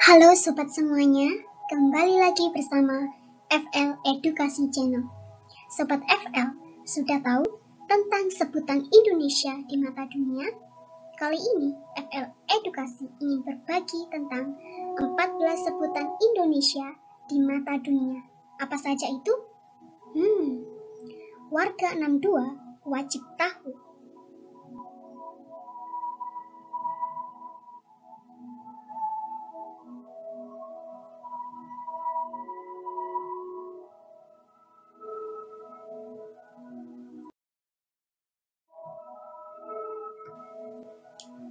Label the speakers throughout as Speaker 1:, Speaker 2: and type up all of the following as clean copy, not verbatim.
Speaker 1: Halo sobat semuanya, kembali lagi bersama FL Edukasi Channel. Sobat FL, sudah tahu tentang sebutan Indonesia di mata dunia? Kali ini FL Edukasi ingin berbagi tentang 14 sebutan Indonesia di mata dunia. Apa saja itu? Warga 62 wajib tahu.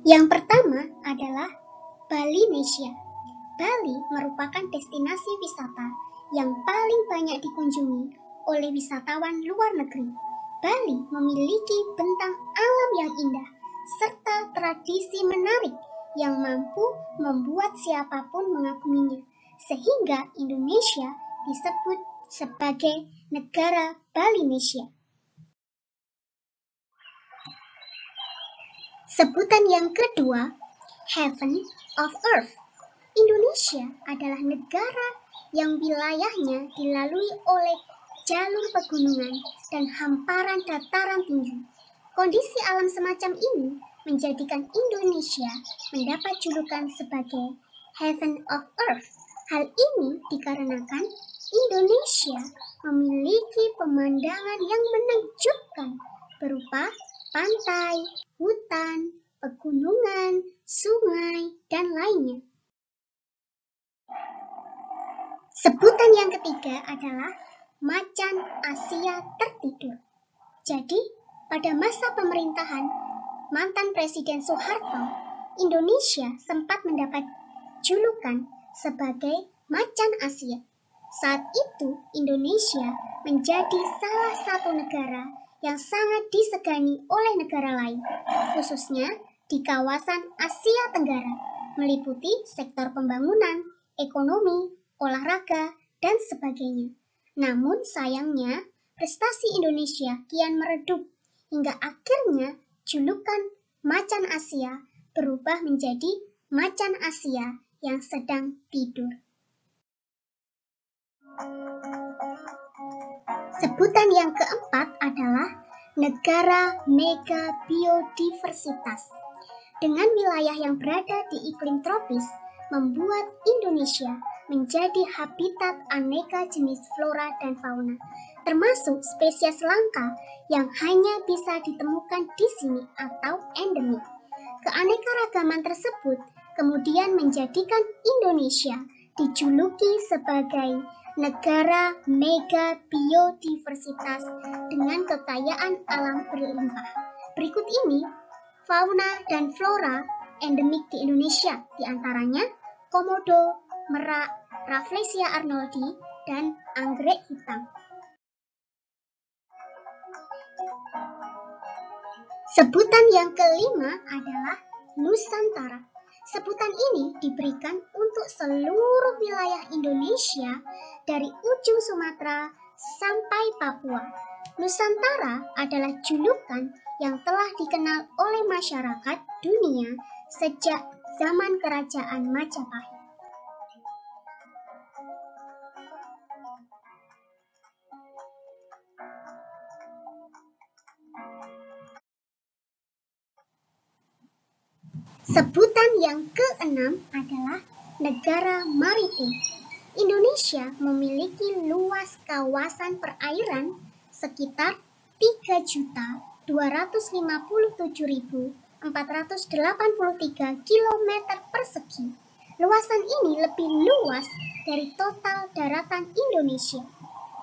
Speaker 1: Yang pertama adalah Balinesia. Bali merupakan destinasi wisata yang paling banyak dikunjungi oleh wisatawan luar negeri. Bali memiliki bentang alam yang indah serta tradisi menarik yang mampu membuat siapapun mengaguminya, sehingga Indonesia disebut sebagai negara Balinesia. Sebutan yang kedua, Heaven of Earth. Indonesia adalah negara yang wilayahnya dilalui oleh jalur pegunungan dan hamparan dataran tinggi. Kondisi alam semacam ini menjadikan Indonesia mendapat julukan sebagai Heaven of Earth. Hal ini dikarenakan Indonesia memiliki pemandangan yang menakjubkan berupa pantai, hutan, pegunungan, sungai, dan lainnya. Sebutan yang ketiga adalah Macan Asia Tertidur. Jadi, pada masa pemerintahan mantan Presiden Soeharto, Indonesia sempat mendapat julukan sebagai Macan Asia. Saat itu, Indonesia menjadi salah satu negara yang sangat disegani oleh negara lain, khususnya di kawasan Asia Tenggara, meliputi sektor pembangunan, ekonomi, olahraga, dan sebagainya. Namun sayangnya, prestasi Indonesia kian meredup, hingga akhirnya julukan Macan Asia berubah menjadi Macan Asia yang sedang tidur. Sebutan yang keempat adalah negara mega biodiversitas. Dengan wilayah yang berada di iklim tropis, membuat Indonesia menjadi habitat aneka jenis flora dan fauna, termasuk spesies langka yang hanya bisa ditemukan di sini atau endemik. Keanekaragaman tersebut kemudian menjadikan Indonesia dijuluki sebagai negara mega biodiversitas dengan kekayaan alam berlimpah. Berikut ini fauna dan flora endemik di Indonesia, diantaranya komodo, merak, Rafflesia arnoldi, dan anggrek hitam. Sebutan yang kelima adalah Nusantara. Sebutan ini diberikan untuk seluruh wilayah Indonesia dari ujung Sumatera sampai Papua. Nusantara adalah julukan yang telah dikenal oleh masyarakat dunia sejak zaman Kerajaan Majapahit. Sebutan yang keenam adalah negara maritim. Indonesia memiliki luas kawasan perairan sekitar 3.257.483 km persegi. Luasan ini lebih luas dari total daratan Indonesia,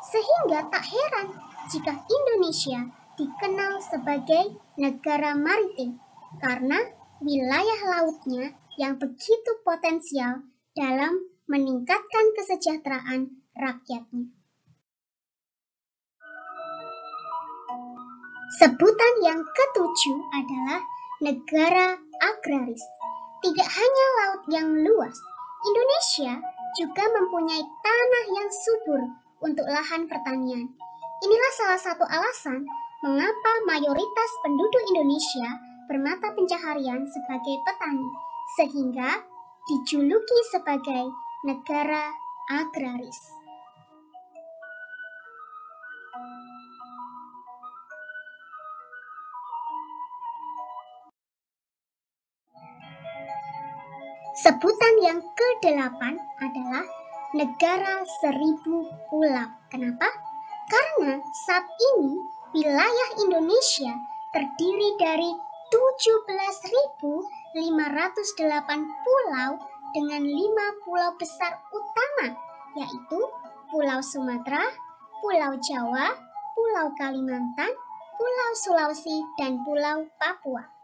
Speaker 1: sehingga tak heran jika Indonesia dikenal sebagai negara maritim karena wilayah lautnya yang begitu potensial dalam meningkatkan kesejahteraan rakyatnya. Sebutan yang ketujuh adalah negara agraris. Tidak hanya laut yang luas, Indonesia juga mempunyai tanah yang subur untuk lahan pertanian. Inilah salah satu alasan mengapa mayoritas penduduk Indonesia bermata pencaharian sebagai petani, sehingga dijuluki sebagai negara agraris. Sebutan yang ke-8 adalah negara 1000 pulau. Kenapa? Karena saat ini wilayah Indonesia terdiri dari 17.508 pulau dengan 5 pulau besar utama, yaitu Pulau Sumatera, Pulau Jawa, Pulau Kalimantan, Pulau Sulawesi, dan Pulau Papua.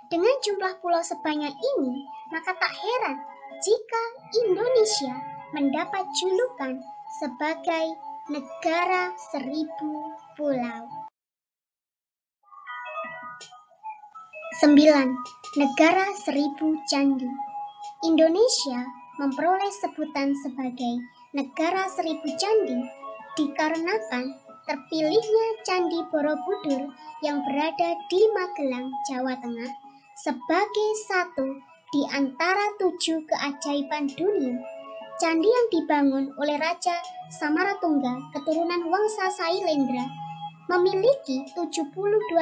Speaker 1: Dengan jumlah pulau sebanyak ini, maka tak heran jika Indonesia mendapat julukan sebagai negara 1000 pulau. 9. Negara 1000 candi. Indonesia memperoleh sebutan sebagai negara 1000 candi dikarenakan terpilihnya Candi Borobudur yang berada di Magelang, Jawa Tengah sebagai satu di antara 7 keajaiban dunia. Candi yang dibangun oleh Raja Samaratungga keturunan Wangsa Sailendra memiliki 72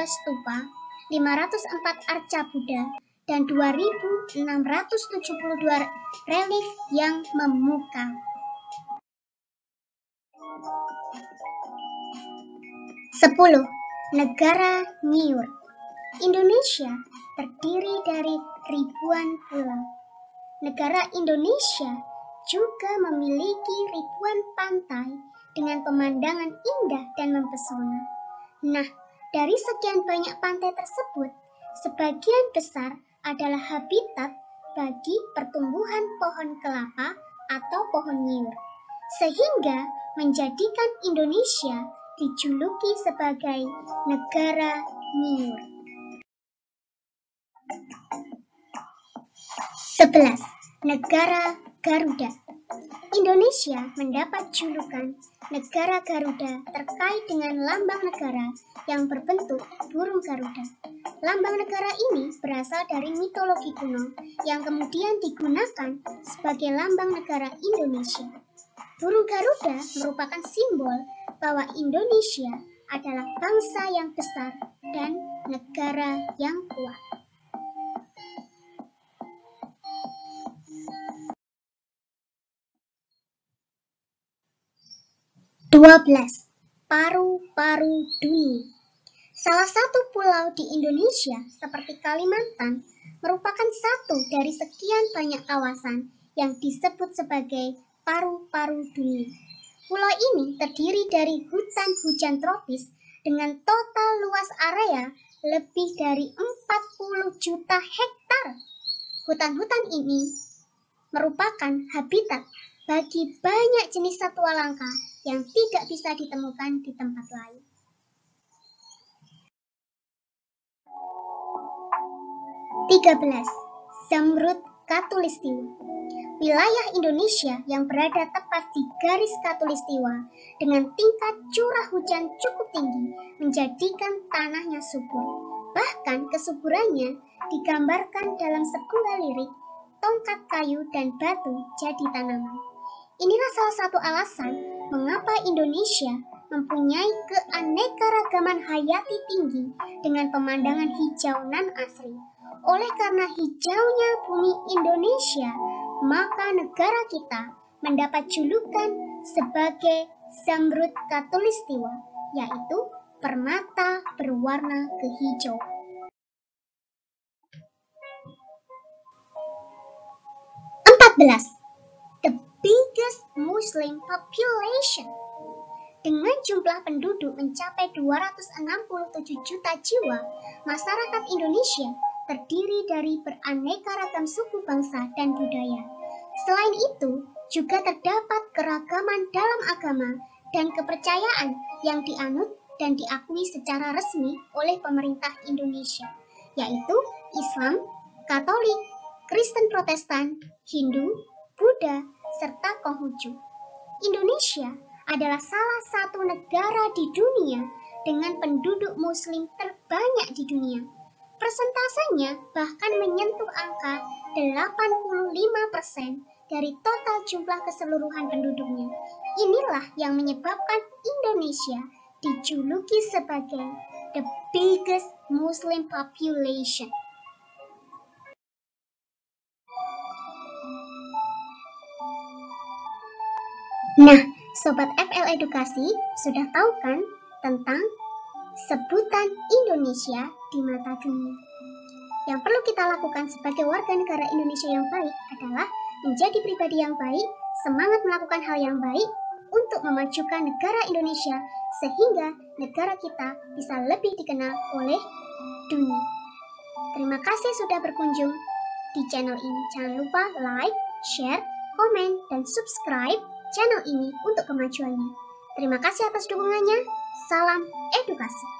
Speaker 1: stupa, 504 arca Buddha, dan 2.672 relief yang memukau. 10. Negara Nyiur. Indonesia terdiri dari ribuan pulau. Negara Indonesia juga memiliki ribuan pantai dengan pemandangan indah dan mempesona. Nah, dari sekian banyak pantai tersebut, sebagian besar adalah habitat bagi pertumbuhan pohon kelapa atau pohon nyiur, sehingga menjadikan Indonesia dijuluki sebagai negara nyiur. 11. Negara Garuda. Indonesia mendapat julukan negara Garuda terkait dengan lambang negara yang berbentuk burung Garuda. Lambang negara ini berasal dari mitologi kuno yang kemudian digunakan sebagai lambang negara Indonesia. Burung Garuda merupakan simbol bahwa Indonesia adalah bangsa yang besar dan negara yang kuat. 12. Paru-paru dunia. Salah satu pulau di Indonesia seperti Kalimantan merupakan satu dari sekian banyak kawasan yang disebut sebagai paru-paru dunia. Pulau ini terdiri dari hutan hujan tropis dengan total luas area lebih dari 40 juta hektar. Hutan-hutan ini merupakan habitat bagi banyak jenis satwa langka yang tidak bisa ditemukan di tempat lain. 13. Zamrud Khatulistiwa. Wilayah Indonesia yang berada tepat di garis Khatulistiwa dengan tingkat curah hujan cukup tinggi menjadikan tanahnya subur. Bahkan kesuburannya digambarkan dalam sebuah lirik, tongkat kayu dan batu jadi tanaman. Inilah salah satu alasan mengapa Indonesia mempunyai keanekaragaman hayati tinggi dengan pemandangan hijau nan asri. Oleh karena hijaunya bumi Indonesia, maka negara kita mendapat julukan sebagai Zamrud Khatulistiwa, yaitu permata berwarna kehijauan. 14. The biggest Muslim population. Dengan jumlah penduduk mencapai 267 juta jiwa, masyarakat Indonesia terdiri dari beraneka ragam suku bangsa dan budaya. Selain itu, juga terdapat keragaman dalam agama dan kepercayaan yang dianut dan diakui secara resmi oleh pemerintah Indonesia, yaitu Islam, Katolik, Kristen Protestan, Hindu, Buddha, serta Konghucu. Indonesia adalah salah satu negara di dunia dengan penduduk muslim terbanyak di dunia. Persentasenya bahkan menyentuh angka 85% dari total jumlah keseluruhan penduduknya. Inilah yang menyebabkan Indonesia dijuluki sebagai the biggest Muslim population. Nah, Sobat FL Edukasi sudah tahu kan tentang sebutan Indonesia di mata dunia? Yang perlu kita lakukan sebagai warga negara Indonesia yang baik adalah menjadi pribadi yang baik, semangat melakukan hal yang baik untuk memajukan negara Indonesia sehingga negara kita bisa lebih dikenal oleh dunia. Terima kasih sudah berkunjung di channel ini. Jangan lupa like, share, komen, dan subscribe channel ini untuk kemajuannya. Terima kasih atas dukungannya. Salam edukasi.